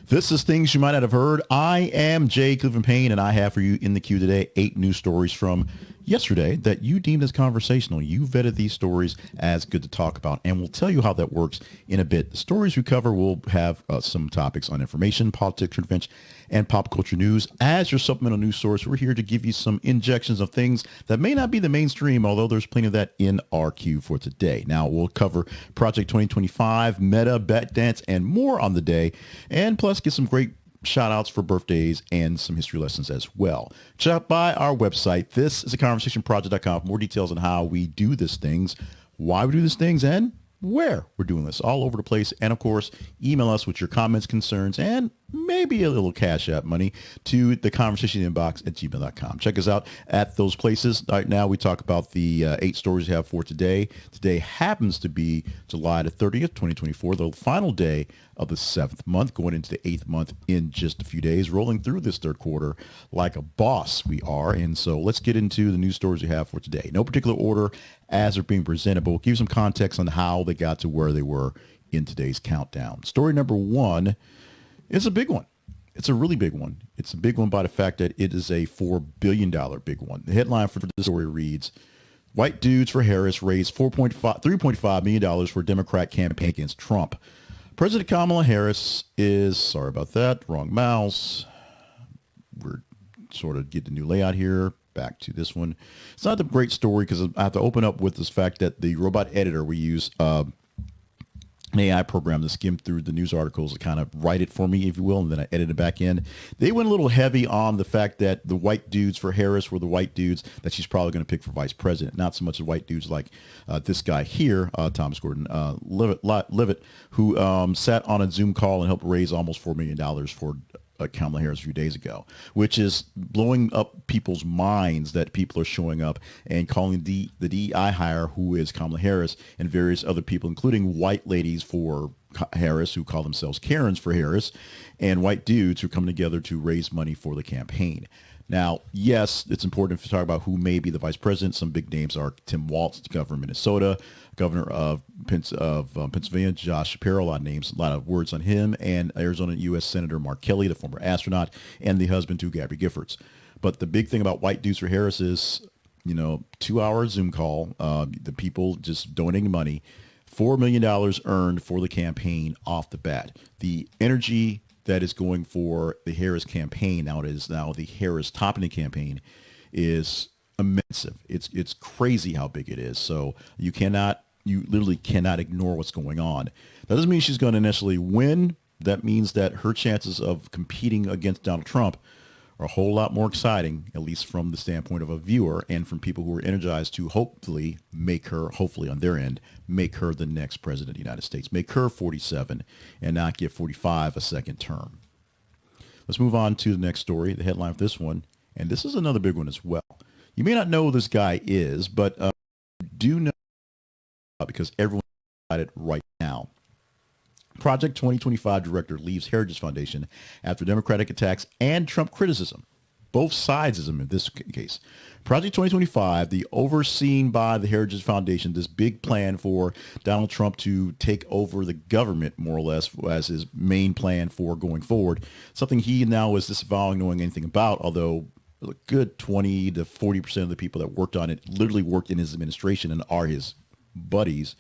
This is Things You Might Not Have Heard. I am Jay Cleveland Payne, and I have for you in the queue today 8 news stories from yesterday that you deemed as conversational. You vetted these stories as good to talk about, and we'll tell you how that works in a bit. The stories we cover will have some topics on information, politics, revenge, and pop culture news. As your supplemental news source, we're here to give you some injections of things that may not be the mainstream, although there's plenty of that in our queue for today. Now, we'll cover Project 2025, Meta, Bytedance, and more on the day, and plus get some great shout outs for birthdays and some history lessons as well. Check out by our website. This is a conversationproject.com for more details on how we do these things, why we do these things, and where we're doing this all over the place. And of course, email us with your comments, concerns, and maybe a little Cash App money to the conversation inbox at gmail.com. Check us out at those places. Right now, we talk about the 8 stories we have for today. Today happens to be July the 30th, 2024, the final day of the 7th month, going into the 8th month in just a few days, rolling through this third quarter like a boss we are. And so let's get into the news stories we have for today. No particular order as they're being presented, but we'll give you some context on how they got to where they were in today's countdown. Story number 1 is a big one. It's a really big one. It's a big one by the fact that it is a $4 billion big one. The headline for the story reads, White Dudes for Harris raised $3.5 million for Democrat campaign against Trump. President Kamala Harris is, sorry about that, wrong mouse. We're sort of getting a new layout here. Back to this one. It's not a great story because I have to open up with this fact that the robot editor we use, an AI program to skim through the news articles to kind of write it for me, if you will, and then I edit it back in. They went a little heavy on the fact that the white dudes for Harris were the white dudes that she's probably going to pick for vice president, not so much the white dudes like this guy here, Thomas Gordon Levitt, who sat on a Zoom call and helped raise almost $4 million for Kamala Harris a few days ago, which is blowing up people's minds that people are showing up and calling the DEI hire, who is Kamala Harris, and various other people, including white ladies for Harris who call themselves Karens for Harris, and white dudes who come together to raise money for the campaign. Now, yes, it's important to talk about who may be the vice president. Some big names are Tim Walz, governor of Minnesota, governor of Pennsylvania, Josh Shapiro, a lot of names, a lot of words on him, and Arizona U.S. Senator Mark Kelly, the former astronaut, and the husband to Gabby Giffords. But the big thing about White Dudes for Harris is, 2-hour Zoom call, the people just donating money, $4 million earned for the campaign off the bat. The energy that is going for the Harris campaign, now the Harris topping the campaign, is immense. It's crazy how big it is. So you literally cannot ignore what's going on. That doesn't mean she's going to necessarily win. That means that her chances of competing against Donald Trump are a whole lot more exciting, at least from the standpoint of a viewer and from people who are energized to hopefully on their end, make her the next president of the United States, make her 47 and not give 45 a second term. Let's move on to the next story, the headline for this one. And this is another big one as well. You may not know who this guy is, but do know because everyone got it right now. Project 2025 director leaves Heritage Foundation after Democratic attacks and Trump criticism. Both sides in this case. Project 2025, the overseen by the Heritage Foundation, this big plan for Donald Trump to take over the government, more or less, as his main plan for going forward. Something he now is disavowing knowing anything about, although a good 20 to 40% of the people that worked on it literally worked in his administration and are his buddies.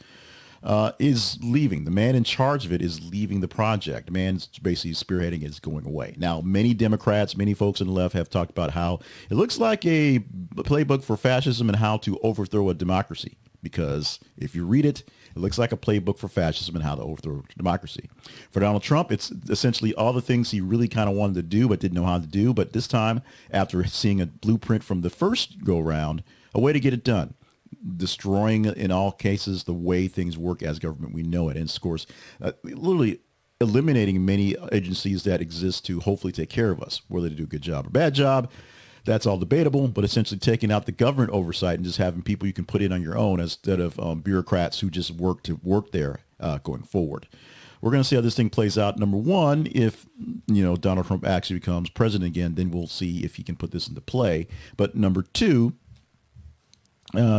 Is leaving. The man in charge of it is leaving the project. The man basically spearheading it is going away. Now, many Democrats, many folks on the left have talked about how it looks like a playbook for fascism and how to overthrow a democracy. Because if you read it, it looks like a playbook for fascism and how to overthrow democracy. For Donald Trump, it's essentially all the things he really kind of wanted to do but didn't know how to do. But this time, after seeing a blueprint from the first go-round, a way to get it done. Destroying, in all cases, the way things work as government we know it. And of course, literally eliminating many agencies that exist to hopefully take care of us, whether they do a good job or bad job. That's all debatable, but essentially taking out the government oversight and just having people you can put in on your own instead of bureaucrats who just work there going forward. We're going to see how this thing plays out. Number one, if Donald Trump actually becomes president again, then we'll see if he can put this into play. But number two,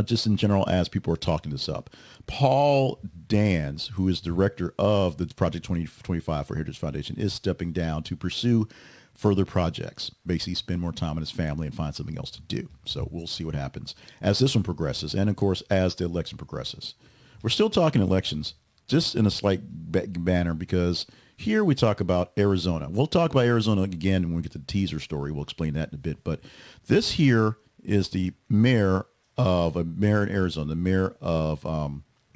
just in general, as people are talking this up. Paul Dans, who is director of the Project 2025 for Heritage Foundation, is stepping down to pursue further projects, basically spend more time with his family and find something else to do. So we'll see what happens as this one progresses. And of course, as the election progresses, we're still talking elections, just in a slight banner, because here we talk about Arizona. We'll talk about Arizona again when we get to the teaser story. We'll explain that in a bit. But this here is the mayor in Arizona, the mayor of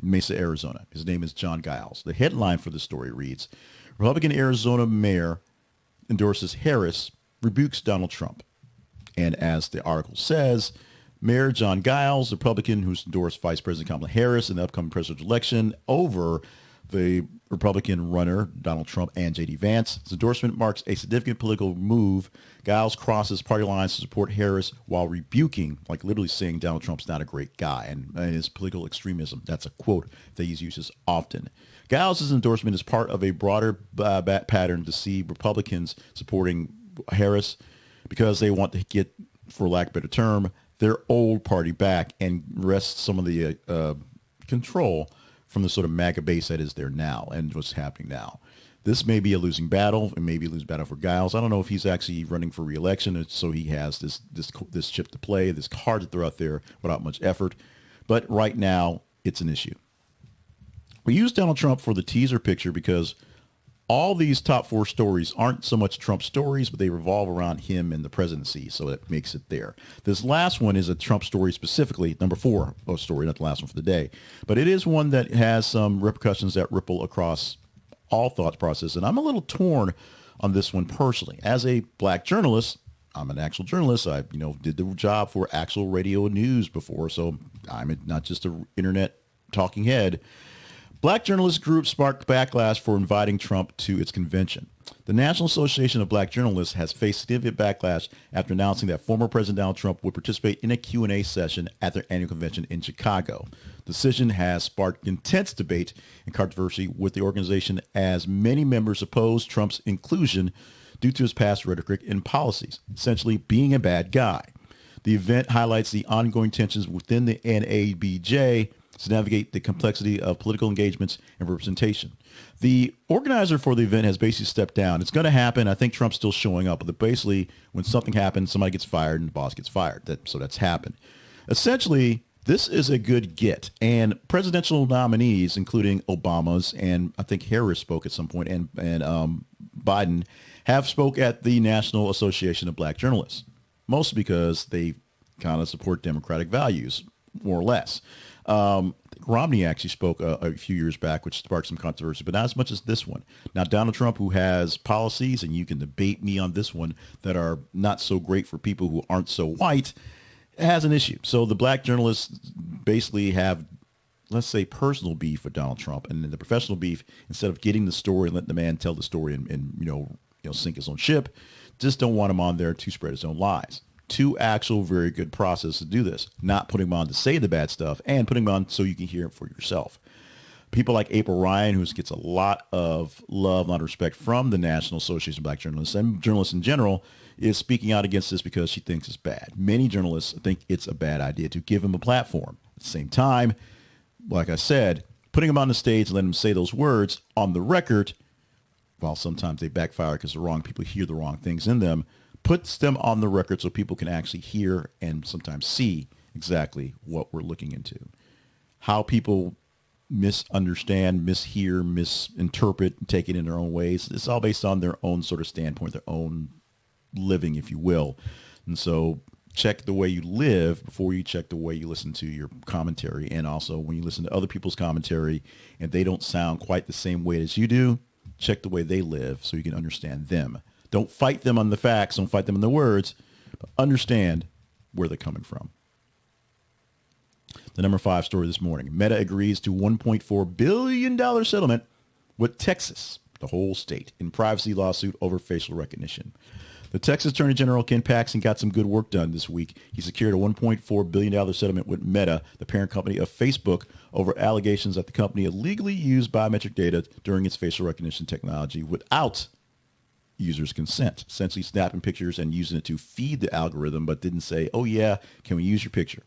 Mesa, Arizona. His name is John Giles. The headline for the story reads, Republican Arizona mayor endorses Harris, rebukes Donald Trump. And as the article says, Mayor John Giles, Republican who's endorsed Vice President Kamala Harris in the upcoming presidential election over the Republican runner, Donald Trump and J.D. Vance. His endorsement marks a significant political move. Giles crosses party lines to support Harris while rebuking, like literally saying Donald Trump's not a great guy, and his political extremism. That's a quote that he uses often. Giles' endorsement is part of a broader pattern to see Republicans supporting Harris because they want to get, for lack of a better term, their old party back and wrest some of the control from the sort of MAGA base that is there now and what's happening now. This may be a losing battle. It may be a losing battle for Giles. I don't know if he's actually running for re-election, so he has this chip to play, this card to throw out there without much effort. But right now, it's an issue. We use Donald Trump for the teaser picture because all these top four stories aren't so much Trump stories, but they revolve around him and the presidency, so that makes it there. This last one is a Trump story specifically, number 4 story, not the last one for the day. But it is one that has some repercussions that ripple across all thought process, and I'm a little torn on this one personally. As a black journalist, I'm an actual journalist. I did the job for actual radio and news before, so I'm not just an internet talking head. Black journalist group sparked backlash for inviting Trump to its convention. The National Association of Black Journalists has faced significant backlash after announcing that former President Donald Trump would participate in a Q&A session at their annual convention in Chicago. The decision has sparked intense debate and controversy with the organization as many members oppose Trump's inclusion due to his past rhetoric and policies, essentially being a bad guy. The event highlights the ongoing tensions within the NABJ to navigate the complexity of political engagements and representation. The organizer for the event has basically stepped down. It's going to happen. I think Trump's still showing up, but basically when something happens, somebody gets fired and the boss gets fired. So that's happened. Essentially, this is a good get. And presidential nominees, including Obama's, and I think Harris spoke at some point, and Biden, have spoke at the National Association of Black Journalists, mostly because they kind of support democratic values, more or less. Romney actually spoke a few years back, which sparked some controversy, but not as much as this one. Now, Donald Trump, who has policies, and you can debate me on this one, that are not so great for people who aren't so white, has an issue. So the black journalists basically have, let's say, personal beef with Donald Trump, and then the professional beef, instead of getting the story and letting the man tell the story and sink his own ship, just don't want him on there to spread his own lies. Two actual very good process to do this, not putting him on to say the bad stuff and putting him on so you can hear it for yourself. People like April Ryan, who gets a lot of love, a lot of respect from the National Association of Black Journalists and journalists in general, is speaking out against this because she thinks it's bad. Many journalists think it's a bad idea to give him a platform. At the same time, like I said, putting him on the stage and letting him say those words on the record, while sometimes they backfire because the wrong people hear the wrong things in them, puts them on the record so people can actually hear and sometimes see exactly what we're looking into. How people misunderstand, mishear, misinterpret, and take it in their own ways. It's all based on their own sort of standpoint, their own living, if you will. And so check the way you live before you check the way you listen to your commentary. And also when you listen to other people's commentary and they don't sound quite the same way as you do, check the way they live so you can understand them. Don't fight them on the facts. Don't fight them on the words. But understand where they're coming from. The number 5 story this morning. Meta agrees to $1.4 billion settlement with Texas, the whole state, in privacy lawsuit over facial recognition. The Texas Attorney General Ken Paxton got some good work done this week. He secured a $1.4 billion settlement with Meta, the parent company of Facebook, over allegations that the company illegally used biometric data during its facial recognition technology without users' consent, essentially snapping pictures and using it to feed the algorithm, but didn't say, oh yeah, can we use your picture?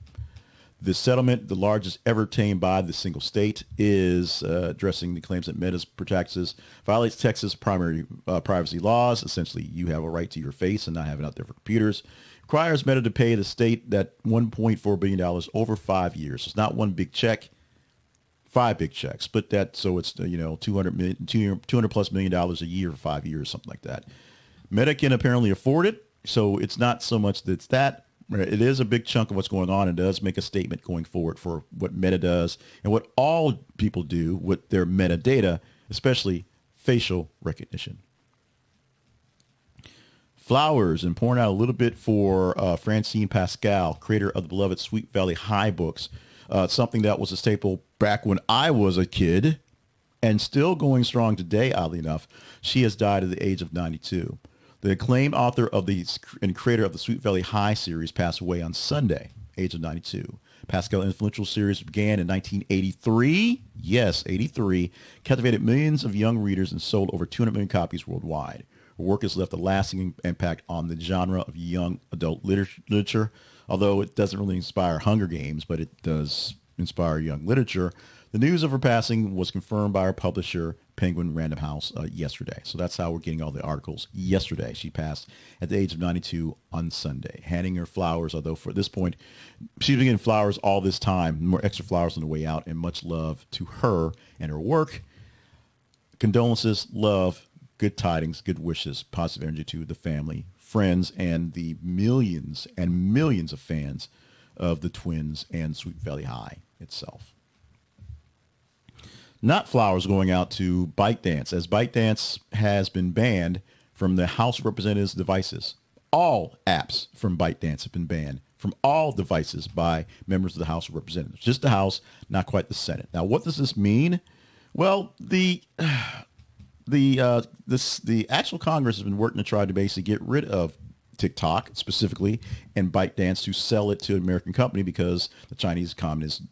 The settlement, the largest ever obtained by the single state, is addressing the claims that Meta's practices violates Texas primary privacy laws. Essentially, you have a right to your face and not have it out there for computers. Requires Meta to pay the state that $1.4 billion over 5 years. It's not one big check, 5 big checks. Split that so it's $200 plus million a year for 5 years, something like that. Meta can apparently afford it, so it's not so much that it's that. It is a big chunk of what's going on. It does make a statement going forward for what Meta does and what all people do with their metadata, especially facial recognition. Flowers, and pouring out a little bit for Francine Pascal, creator of the beloved Sweet Valley High books, something that was a staple back when I was a kid and still going strong today, oddly enough. She has died at the age of 92. The acclaimed author of and creator of the Sweet Valley High series passed away on Sunday, age of 92. Pascal's influential series began in 1983. Yes, 83. Captivated millions of young readers and sold over 200 million copies worldwide. Her work has left a lasting impact on the genre of young adult literature. Although it doesn't really inspire Hunger Games, but it does inspire young literature. The news of her passing was confirmed by her publisher, Penguin Random House, yesterday. So that's how we're getting all the articles yesterday. She passed at the age of 92 on Sunday. Handing her flowers, although for this point, she's been getting flowers all this time, more extra flowers on the way out, and much love to her and her work. Condolences, love, good tidings, good wishes, positive energy to the family, friends, and the millions and millions of fans of the Twins and Sweet Valley High itself. Not flowers going out to Bytedance, as Bytedance has been banned from the House of Representatives' devices. All apps from Bytedance have been banned from all devices by members of the House of Representatives. Just the House, not quite the Senate. Now, what does this mean? Well, the actual Congress has been working to try to basically get rid of TikTok specifically and Bytedance to sell it to an American company because the Chinese Communist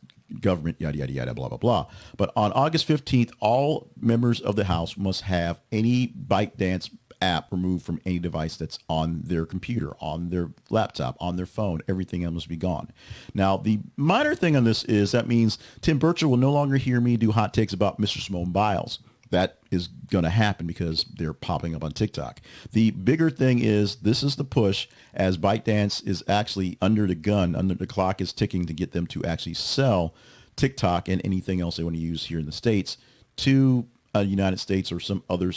government, yada, yada, yada, blah, blah, blah. But on August 15th, all members of the House must have any Bytedance app removed from any device that's on their computer, on their laptop, on their phone. Everything else must be gone. Now, the minor thing on this is that means Tim Burchell will no longer hear me do hot takes about Mr. Simone Biles. That is going to happen because they're popping up on TikTok. The bigger thing is this is the push as Bytedance is actually under the gun, under the clock is ticking to get them to actually sell TikTok and anything else they want to use here in the States to United States or some other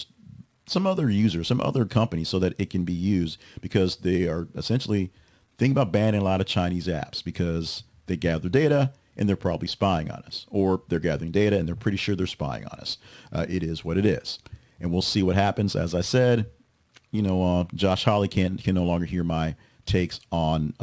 user, some other company so that it can be used because they are essentially thinking about banning a lot of Chinese apps because they gather data and they're probably spying on us, or they're gathering data and they're pretty sure they're spying on us. It is what it is. And we'll see what happens. As I said, Josh Hawley can no longer hear my takes on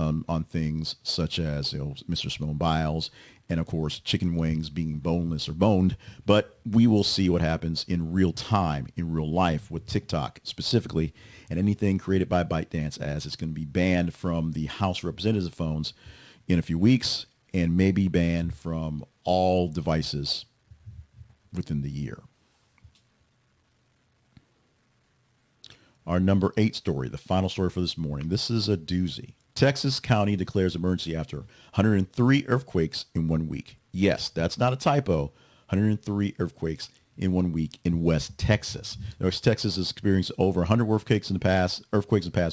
things such as Mr. Simone Biles and, of course, chicken wings being boneless or boned. But we will see what happens in real time, in real life with TikTok specifically, and anything created by Bytedance, as it's going to be banned from the House of Representatives phones in a few weeks, and maybe banned from all devices within the year. Our number 8 story, the final story for this morning. This is a doozy. Texas County declares emergency after 103 earthquakes in 1 week. Yes, that's not a typo. 103 earthquakes in 1 week in West Texas. West Texas has experienced over 100 earthquakes in the past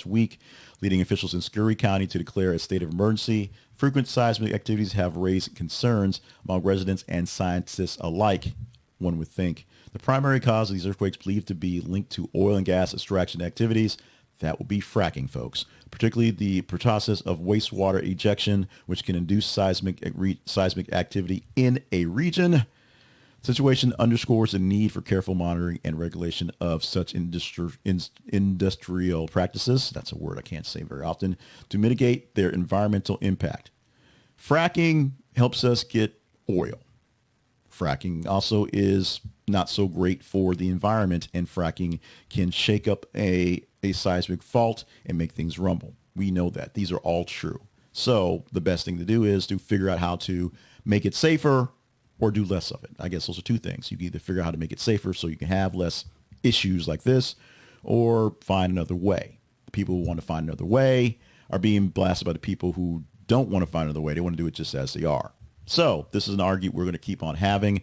week, leading officials in Scurry County to declare a state of emergency. Frequent seismic activities have raised concerns among residents and scientists alike, one would think. The primary cause of these earthquakes believed to be linked to oil and gas extraction activities. That will be fracking, folks, particularly the process of wastewater ejection, which can induce seismic activity in a region. Situation underscores the need for careful monitoring and regulation of such industrial practices, that's a word I can't say very often, to mitigate their environmental impact. Fracking helps us get oil. Fracking also is not so great for the environment, and fracking can shake up a seismic fault and make things rumble. We know that. These are all true. So the best thing to do is to figure out how to make it safer or do less of it. I guess those are two things. You can either figure out how to make it safer so you can have less issues like this, or find another way. The people who want to find another way are being blasted by the people who don't want to find another way. They want to do it just as they are. So this is an argument we're going to keep on having.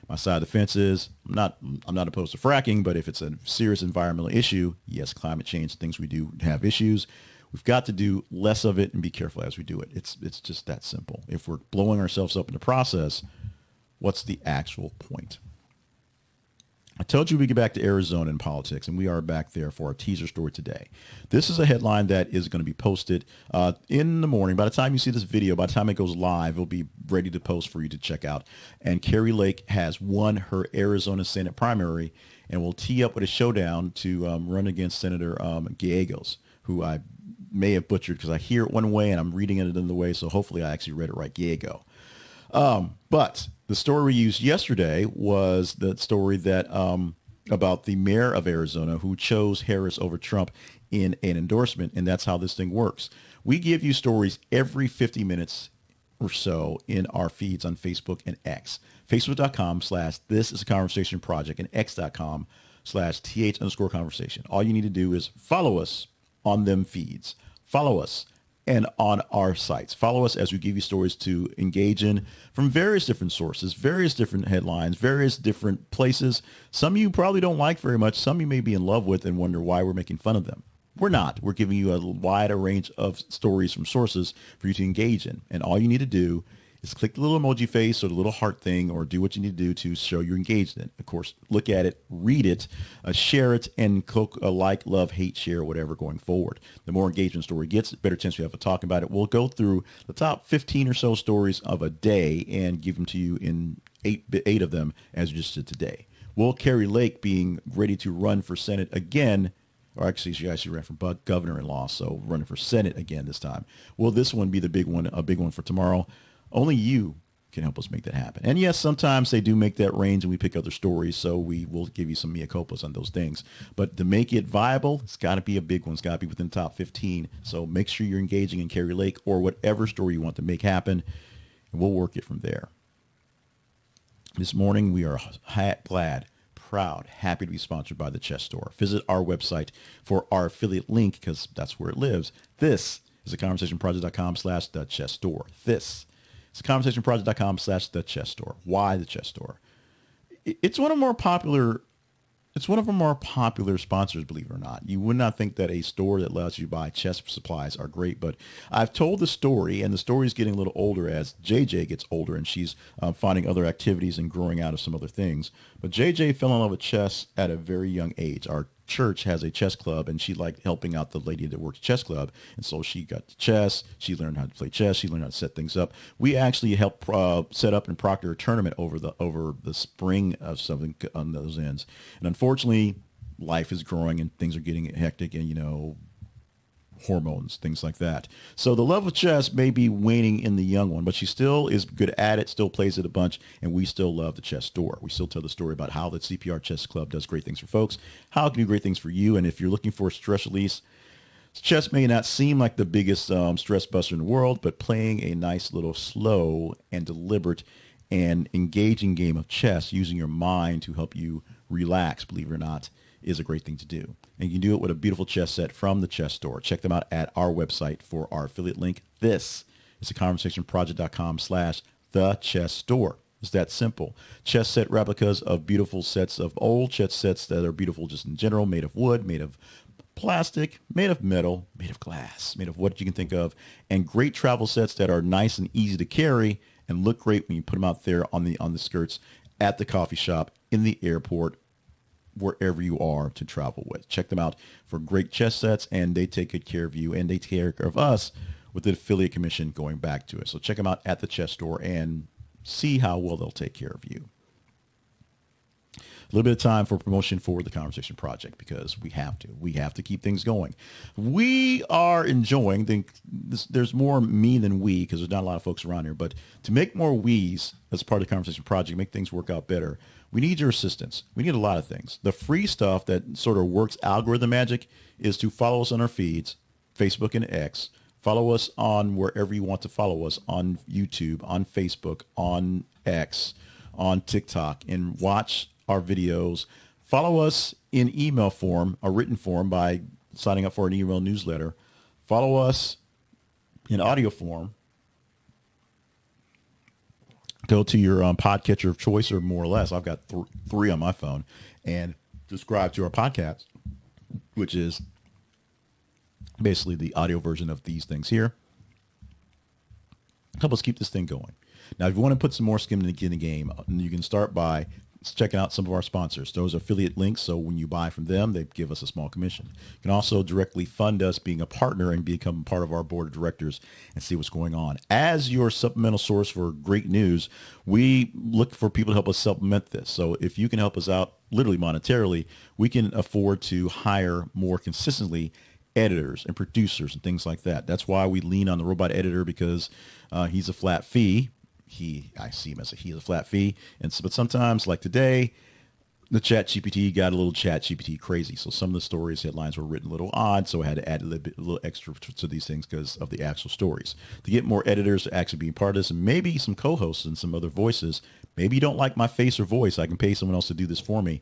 My side of the fence is I'm not opposed to fracking, but if it's a serious environmental issue, yes, climate change, things we do have issues. We've got to do less of it and be careful as we do it. It's just that simple. If we're blowing ourselves up in the process, what's the actual point? I told you we get back to Arizona and politics, and we are back there for our teaser story today. This is a headline that is going to be posted in the morning. By the time you see this video, by the time it goes live, it'll be ready to post for you to check out. And Kari Lake has won her Arizona Senate primary and will tee up with a showdown to run against Senator Gallegos, who I may have butchered because I hear it one way and I'm reading it another way, so hopefully I actually read it right, Gallego. But the story we used yesterday was the story that about the mayor of Arizona who chose Harris over Trump in an endorsement, and that's how this thing works. We give you stories every 50 minutes or so in our feeds on Facebook and X. Facebook.com/This Is a Conversation Project and X.com/TH_conversation. All you need to do is follow us on them feeds. Follow us. And on our sites. Follow us as we give you stories to engage in from various different sources, various different headlines, various different places. Some you probably don't like very much. Some you may be in love with and wonder why we're making fun of them. We're not. We're giving you a wider range of stories from sources for you to engage in. And all you need to do is click the little emoji face or the little heart thing or do what you need to do to show you're engaged in it. Of course, look at it, read it, share it, and click a like, love, hate, share, whatever going forward. The more engagement story gets, the better chance we have of talking about it. We'll go through the top 15 or so stories of a day and give them to you in eight of them as you just did today. Will Kari Lake being ready to run for Senate again, or actually she actually ran for governor-in-law, so running for Senate again this time. Will this one be the big one, a big one for tomorrow? Only you can help us make that happen. And yes, sometimes they do make that range and we pick other stories, so we will give you some mea culpas on those things. But to make it viable, it's got to be a big one. It's got to be within the top 15. So make sure you're engaging in Kari Lake or whatever story you want to make happen, and we'll work it from there. This morning, we are glad, proud, happy to be sponsored by the Chess Store. Visit our website for our affiliate link because that's where it lives. This is theconversationproject.com/the Chess Store. This is conversationproject.com/the Chess Store. Why the Chess Store? It's one of our more popular sponsors, believe it or not. You would not think that a store that lets you buy chess supplies are great, but I've told the story, and the story is getting a little older as JJ gets older, and she's finding other activities and growing out of some other things. But JJ fell in love with chess at a very young age. Our church has a chess club, and she liked helping out the lady that works at chess club, and so she got to chess. She learned how to play chess. She learned how to set things up. We actually helped set up and proctor a tournament over the spring of something on those ends. And unfortunately, life is growing and things are getting hectic, and hormones, things like that. So the love of chess may be waning in the young one, but she still is good at it, still plays it a bunch, and we still love the Chess Store. We still tell the story about how the CPR Chess Club does great things for folks, how it can do great things for you, and if you're looking for a stress release, chess may not seem like the biggest stress buster in the world, but playing a nice little slow and deliberate and engaging game of chess using your mind to help you relax, believe it or not, is a great thing to do. And you can do it with a beautiful chess set from the Chess Store. Check them out at our website for our affiliate link. This is theconversationproject.com/the Chess Store. It's that simple. Chess set replicas of beautiful sets of old chess sets that are beautiful just in general, made of wood, made of plastic, made of metal, made of glass, made of what you can think of, and great travel sets that are nice and easy to carry and look great when you put them out there on the skirts at the coffee shop, in the airport, wherever you are to travel with. Check them out for great chess sets, and they take good care of you, and they take care of us with the affiliate commission going back to it. So check them out at the Chess Store and see how well they'll take care of you. A little bit of time for promotion for the Conversation Project because we have to keep things going. We are enjoying there's more me than we because there's not a lot of folks around here, but to make more we's as part of the Conversation Project, make things work out better, we need your assistance. We need a lot of things. The free stuff that sort of works algorithm magic is to follow us on our feeds, Facebook and X. Follow us on wherever you want to follow us, on YouTube, on Facebook, on X, on TikTok, and watch our videos. Follow us in email form, a written form by signing up for an email newsletter. Follow us in audio form go to your podcatcher of choice, or more or less. I've got three on my phone, and subscribe to our podcast, which is basically the audio version of these things here. Help us keep this thing going. Now, if you want to put some more skin in the game, you can start by checking out some of our sponsors. Those are affiliate links, so when you buy from them, they give us a small commission. You can also directly fund us being a partner and become part of our board of directors and see what's going on. As your supplemental source for great news, we look for people to help us supplement this. So if you can help us out literally monetarily, we can afford to hire more consistently editors and producers and things like that. That's why we lean on the robot editor, because he's a flat fee. I see him as he's a flat fee. But sometimes, like today, the Chat GPT got a little Chat GPT crazy. So some of the stories headlines were written a little odd. So I had to add a little extra to these things because of the actual stories. To get more editors to actually be part of this, and maybe some co-hosts and some other voices. Maybe you don't like my face or voice. I can pay someone else to do this for me.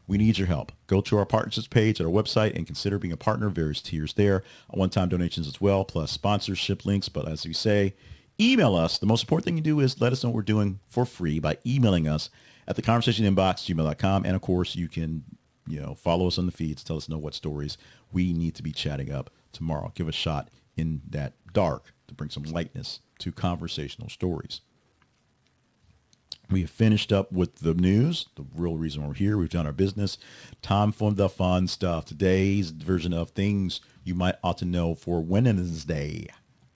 We need your help. Go to our partnerships page at our website and consider being a partner. Various tiers there. One-time donations as well, plus sponsorship links. But as we say, email us. The most important thing you do is let us know what we're doing for free by emailing us at theconversationinbox@gmail.com. And of course, you can, follow us on the feeds. Tell us what stories we need to be chatting up tomorrow. Give a shot in that dark to bring some lightness to conversational stories. We have finished up with the news, the real reason we're here. We've done our business. Time for the fun stuff. Today's version of things you might ought to know for Wednesday Day.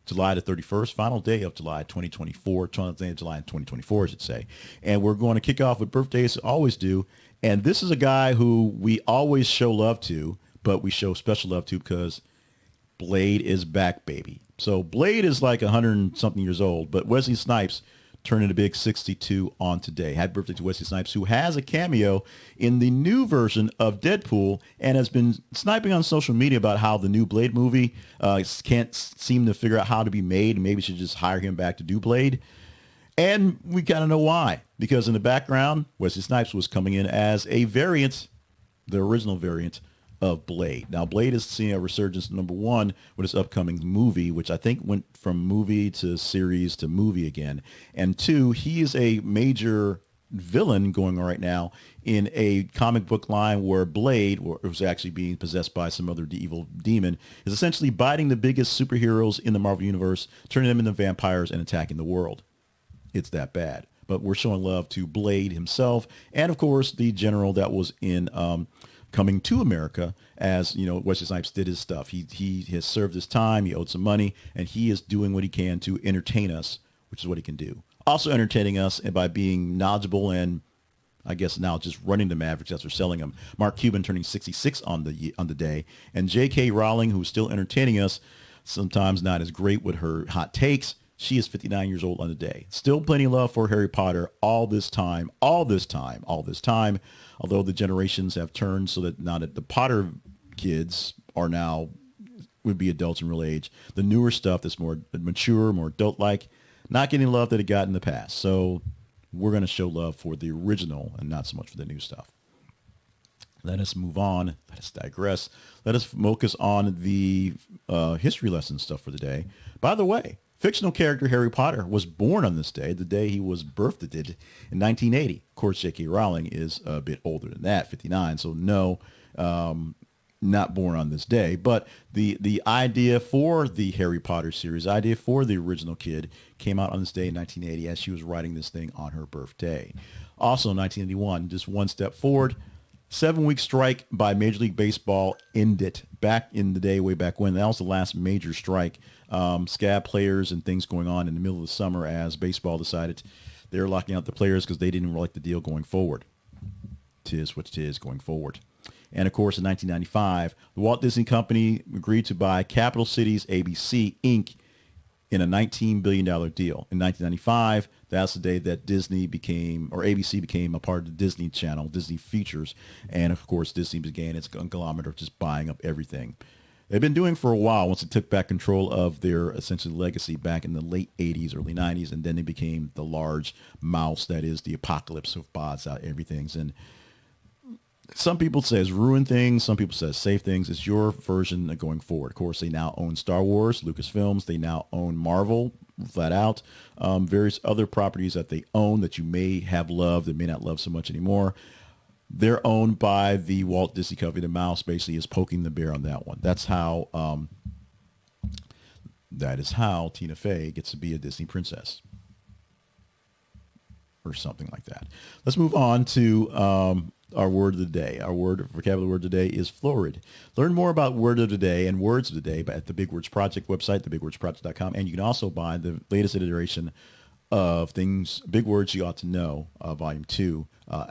July the 31st, final day of July 2024, 20th day of July 2024, I should say. And we're going to kick off with birthdays, always do. And this is a guy who we always show love to, but we show special love to because Blade is back, baby. So Blade is like 100-something years old, but Wesley Snipes turning a big 62 on today. Happy birthday to Wesley Snipes, who has a cameo in the new version of Deadpool and has been sniping on social media about how the new Blade movie can't seem to figure out how to be made. Maybe should just hire him back to do Blade. And we kind of know why, because in the background, Wesley Snipes was coming in as a variant, the original variant of Blade. Now, Blade is seeing a resurgence, number one, with his upcoming movie, which I think went from movie to series to movie again. And two, he is a major villain going on right now in a comic book line where Blade, who's actually being possessed by some other evil demon, is essentially biting the biggest superheroes in the Marvel Universe, turning them into vampires and attacking the world. It's that bad. But we're showing love to Blade himself and, of course, the general that was in Coming to America, as Wesley Snipes did his stuff. He has served his time. He owed some money, and he is doing what he can to entertain us, which is what he can do. Also entertaining us by being knowledgeable and, I guess now just running the Mavericks as they're selling them. Mark Cuban turning 66 on the day, and J.K. Rowling, who's still entertaining us, sometimes not as great with her hot takes. She is 59 years old on the day. Still plenty of love for Harry Potter all this time. Although the generations have turned so that now that the Potter kids would be adults in real age, the newer stuff that's more mature, more adult-like, not getting love that it got in the past. So we're going to show love for the original and not so much for the new stuff. Let us move on. Let us digress. Let us focus on the history lesson stuff for the day. By the way, fictional character Harry Potter was born on this day, the day he was birthed in 1980. Of course, J.K. Rowling is a bit older than that, 59. So no, not born on this day. But the idea for the Harry Potter series, idea for the original kid, came out on this day in 1980 as she was writing this thing on her birthday. Also in 1981, just one step forward, 7-week strike by Major League Baseball ended back in the day, way back when. That was the last major strike. Scab players and things going on in the middle of the summer as baseball decided they're locking out the players because they didn't like the deal going forward. Tis what tis going forward. And of course, in 1995, the Walt Disney Company agreed to buy Capital Cities ABC Inc. in a $19 billion deal. In 1995, that's the day that Disney became, or ABC became, a part of the Disney Channel, Disney Features. And of course, Disney began its conglomerate of just buying up everything. They've been doing for a while once they took back control of their essentially legacy back in the late 80s, early 90s, and then they became the large mouse that is the apocalypse of bots out everything. And Some people say it's ruin things. Some people say it's save things. It's your version of going forward. Of course, they now own Star Wars, Lucasfilms. They now own Marvel, flat out. Various other properties that they own that you may have loved and may not love so much anymore. They're owned by the Walt Disney Company. The mouse basically is poking the bear on that one. That is how Tina Fey gets to be a Disney princess, or something like that. Let's move on to our word of the day. Our vocabulary word today is florid. Learn more about word of the day and words of the day at the Big Words Project website, thebigwordsproject.com, and you can also buy the latest iteration of things, Big Words You Ought to Know, Volume 2,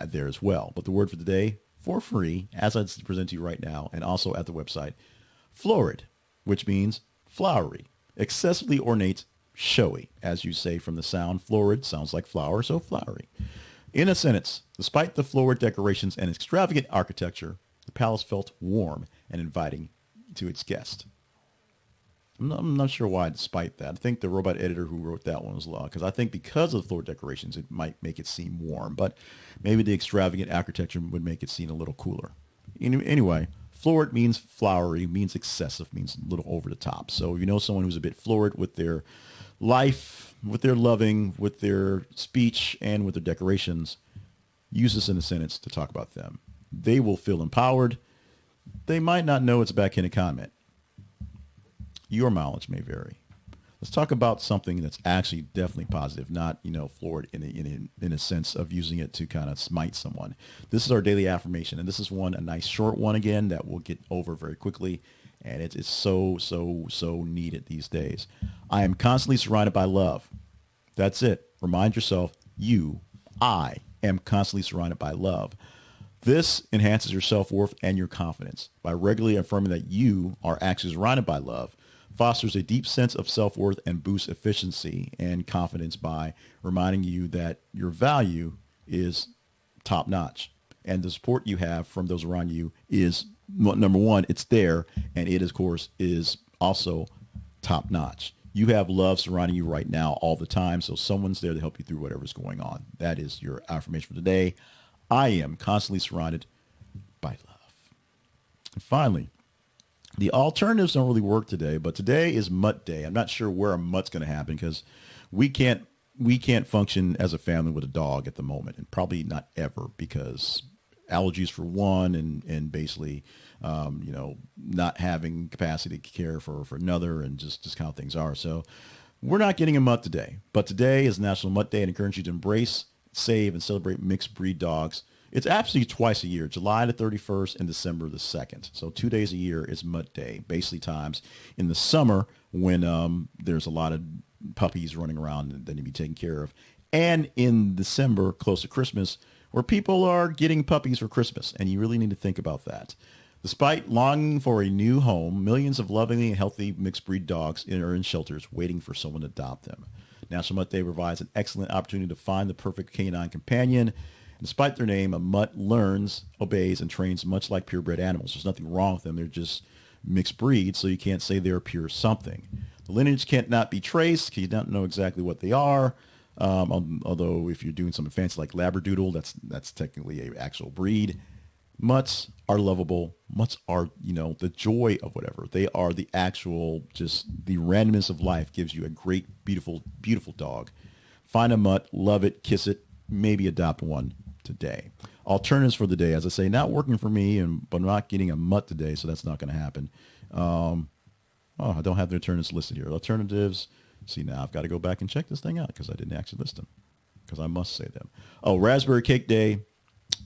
there as well. But the word for the day, for free, as I present to you right now, and also at the website, florid, which means flowery, excessively ornate, showy. As you say from the sound, florid sounds like flower, so flowery. In a sentence, despite the florid decorations and extravagant architecture, the palace felt warm and inviting to its guest. I'm not sure why, despite that. I think the robot editor who wrote that one was law, because I think because of the florid decorations, it might make it seem warm, but maybe the extravagant architecture would make it seem a little cooler. Anyway, florid means flowery, means excessive, means a little over the top. So if you know someone who's a bit florid with their life, with their loving, with their speech, and with their decorations, use this in a sentence to talk about them. They will feel empowered. They might not know it's a backhanded comment. Your mileage may vary. Let's talk about something that's actually definitely positive, not, florid in a sense of using it to kind of smite someone. This is our daily affirmation, and this is a nice short one again that we'll get over very quickly. And it's so needed these days. I am constantly surrounded by love. That's it. Remind yourself, I am constantly surrounded by love. This enhances your self-worth and your confidence. By regularly affirming that you are actually surrounded by love, fosters a deep sense of self-worth and boosts efficiency and confidence by reminding you that your value is top-notch. And the support you have from those around you is, number one, it's there, and it, of course, is also top-notch. You have love surrounding you right now all the time, so someone's there to help you through whatever's going on. That is your affirmation for today. I am constantly surrounded by love. And finally, the alternatives don't really work today, but today is Mutt Day. I'm not sure where a mutt's going to happen because we can't function as a family with a dog at the moment, and probably not ever, because allergies for one, and basically, not having capacity to care for another, and just how things are. So we're not getting a mutt today, but today is National Mutt Day, and I encourage you to embrace, save, and celebrate mixed breed dogs. It's actually twice a year, July the 31st and December the 2nd. So 2 days a year is Mutt Day, basically times in the summer when there's a lot of puppies running around that need to be taken care of. And in December, close to Christmas, where people are getting puppies for Christmas. And you really need to think about that. Despite longing for a new home, millions of lovingly and healthy mixed breed dogs are in shelters waiting for someone to adopt them. National Mutt Day provides an excellent opportunity to find the perfect canine companion. Despite their name, a mutt learns, obeys, and trains much like purebred animals. There's nothing wrong with them. They're just mixed breeds, so you can't say they're pure something. The lineage can't not be traced because you don't know exactly what they are. Although if you're doing something fancy like Labradoodle, that's technically an actual breed. Mutts are lovable. Mutts are, the joy of whatever. They are the actual, just the randomness of life gives you a great, beautiful, beautiful dog. Find a mutt, love it, kiss it, maybe adopt one today. Alternatives for the day, as I say, not working for me, but I'm not getting a mutt today, so that's not going to happen. I don't have the alternatives listed here. Alternatives. See, now I've got to go back and check this thing out because I didn't actually list them, because I must say them. Oh, Raspberry Cake Day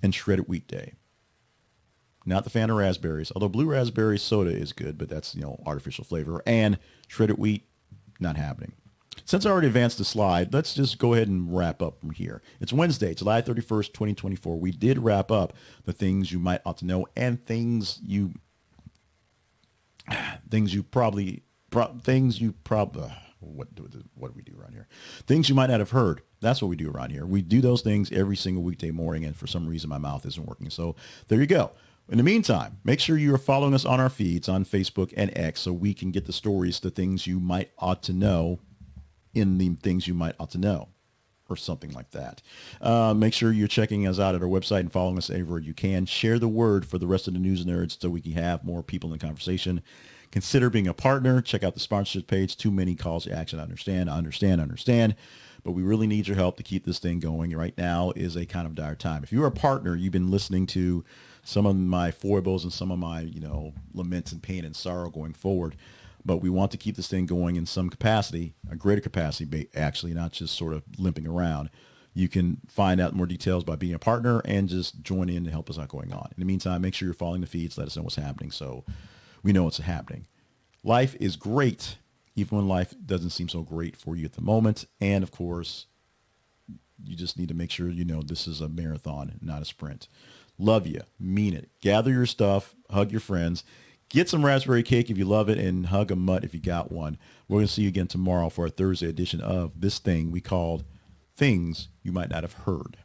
and Shredded Wheat Day. Not the fan of raspberries, although blue raspberry soda is good, but that's, artificial flavor. And shredded wheat, not happening. Since I already advanced the slide, let's just go ahead and wrap up from here. It's Wednesday, July 31st, 2024. We did wrap up the things you might ought to know and things you probably, what do we do around here? Things you might not have heard. That's what we do around here. We do those things every single weekday morning, and for some reason my mouth isn't working. So there you go. In the meantime, make sure you are following us on our feeds on Facebook and X so we can get the stories, the things you might ought to know in the things you might ought to know. or something like that. Make sure you're checking us out at our website and following us everywhere you can. Share the word for the rest of the news nerds so we can have more people in the conversation. Consider being a partner. Check out the sponsorship page. Too many calls to action. I understand. But we really need your help to keep this thing going. Right now is a kind of dire time. If you're a partner, you've been listening to some of my foibles and some of my, laments and pain and sorrow going forward. But we want to keep this thing going in some capacity, a greater capacity, actually, not just sort of limping around. You can find out more details by being a partner and just join in to help us out going on. In the meantime, make sure you're following the feeds. Let us know what's happening so we know what's happening. Life is great, even when life doesn't seem so great for you at the moment. And, of course, you just need to make sure you know this is a marathon, not a sprint. Love you. Mean it. Gather your stuff. Hug your friends. Get some raspberry cake if you love it, and hug a mutt if you got one. We're going to see you again tomorrow for our Thursday edition of this thing we called Things You Might Not Have Heard.